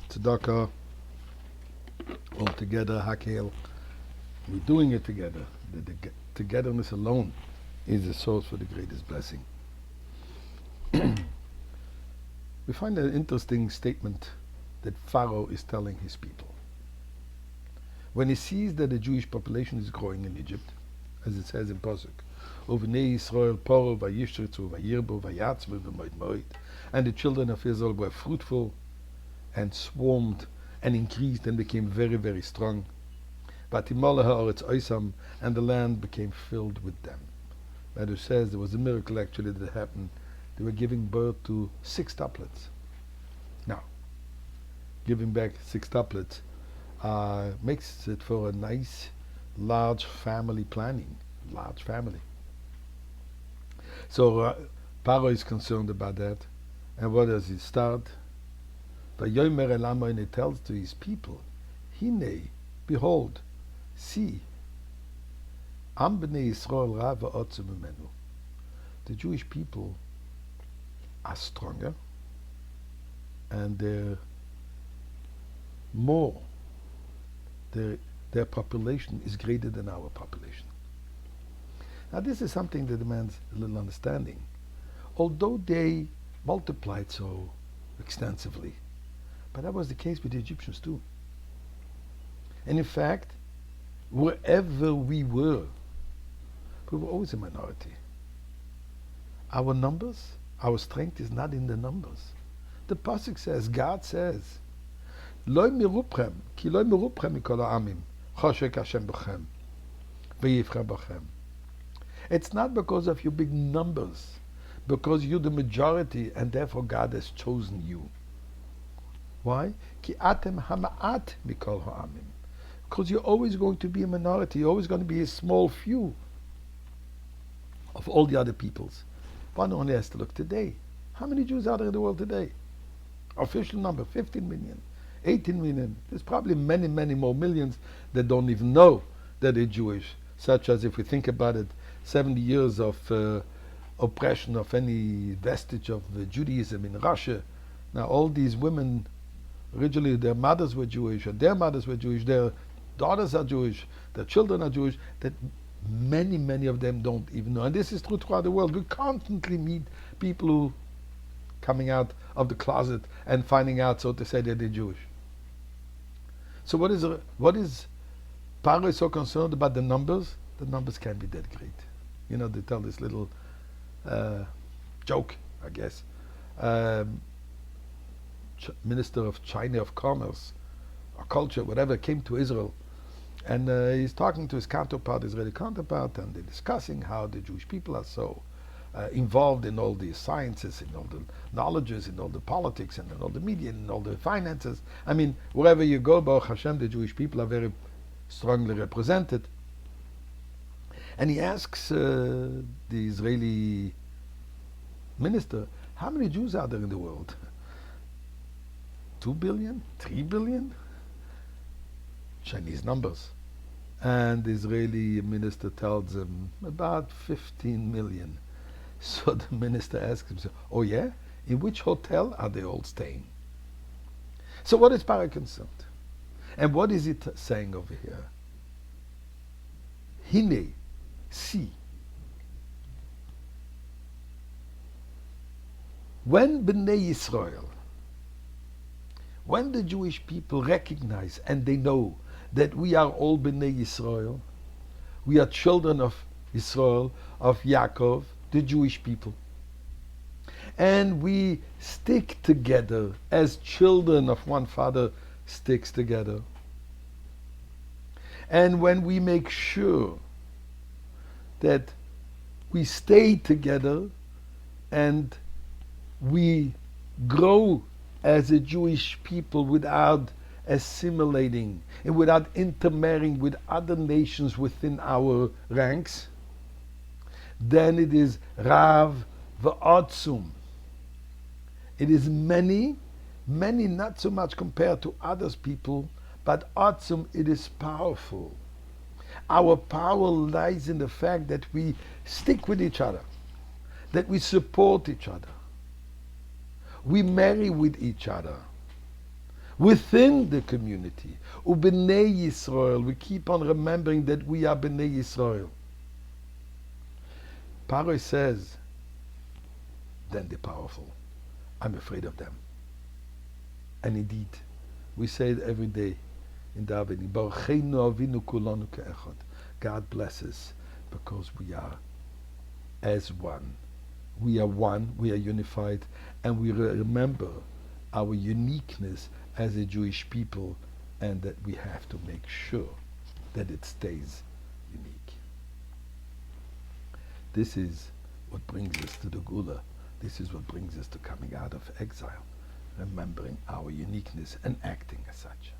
Tzedakah, all together, Hakel. We're doing it together. The togetherness alone is the source for the greatest blessing. We find an interesting statement that Pharaoh is telling his people. When he sees that the Jewish population is growing in Egypt, as it says in Pasuk, Uvnei Yisrael poro vayishritzu vayirbu vayatzvu v'moed moed, and the children of Israel were fruitful and swarmed and increased and became very, very strong. Vatimoleh haaretz oisam, and the land became filled with them. Medrash says there was a miracle actually that happened. They were giving birth to 6 tuplets. Now, giving back 6 tuplets makes it for a nice, large family planning. Large family. So Paro is concerned about that. And what does he start? Vayomer el amo, and he tells to his people, Hine, behold, see, Am b'nei Yisrael ra v'otzu b'menu. The Jewish people are stronger and they're more. Their population is greater than our population. Now this is something that demands a little understanding. Although they multiplied so extensively, but that was the case with the Egyptians too. And in fact, wherever we were always a minority. Our numbers, our strength is not in the numbers. The pasuk says, God says, "Lo mirupchem, ki lo mirupchem mikol ha'amim, choshek Hashem b'chem, v'yifcha b'chem." It's not because of your big numbers, because you're the majority, and therefore God has chosen you. Why? Ki atem hama'at mikol ha'amim. Because you're always going to be a minority. You're always going to be a small few of all the other peoples. One only has to look today. How many Jews are there in the world today? Official number, 15 million, 18 million. There's probably many, many more millions that don't even know that they're Jewish. Such as, if we think about it, 70 years of oppression of any vestige of Judaism in Russia. Now all these women, originally their mothers were Jewish, and their mothers were Jewish, their daughters are Jewish, their children are Jewish, that many, many of them don't even know. And this is true throughout the world. We constantly meet people who coming out of the closet and finding out, so to say, that they're Jewish. So what is Paro is so concerned about the numbers? The numbers can't be that great. You know, they tell this little joke, I guess. Minister of China of Commerce or Culture, whatever, came to Israel, and he's talking to his counterpart, Israeli counterpart, and they're discussing how the Jewish people are so involved in all the sciences, in all the knowledges, in all the politics, and in all the media, and in all the finances. I mean, wherever you go, Baruch Hashem, the Jewish people are very strongly represented. And he asks the Israeli minister, how many Jews are there in the world? 2 billion? 3 billion? Chinese numbers. And the Israeli minister tells him about 15 million. So the minister asks himself, oh yeah? In which hotel are they all staying? So what is Paro concerned? And what is it saying over here? Hine, see. When Bnei Yisrael, when the Jewish people recognize and they know that we are all Bnei Yisrael, we are children of Yisrael, of Yaakov, the Jewish people, and we stick together as children of one father sticks together. And when we make sure that we stay together and we grow as a Jewish people without assimilating and without intermarrying with other nations within our ranks, then it is Rav v'Atzum. It is many, many, not so much compared to others people, but Atzum, it is powerful. Our power lies in the fact that we stick with each other, that we support each other. We marry with each other within the community. U'bnei Yisrael, we keep on remembering that we are Bnei Yisrael. Paro says, then the powerful, I'm afraid of them. And indeed, we say it every day in davening, Barucheinu Avinu Kulanu Ke'echad. God bless us because we are as one. We are one, we are unified, and we remember our uniqueness as a Jewish people, and that we have to make sure that it stays unique. This is what brings us to the Gula. This is what brings us to coming out of exile, remembering our uniqueness and acting as such.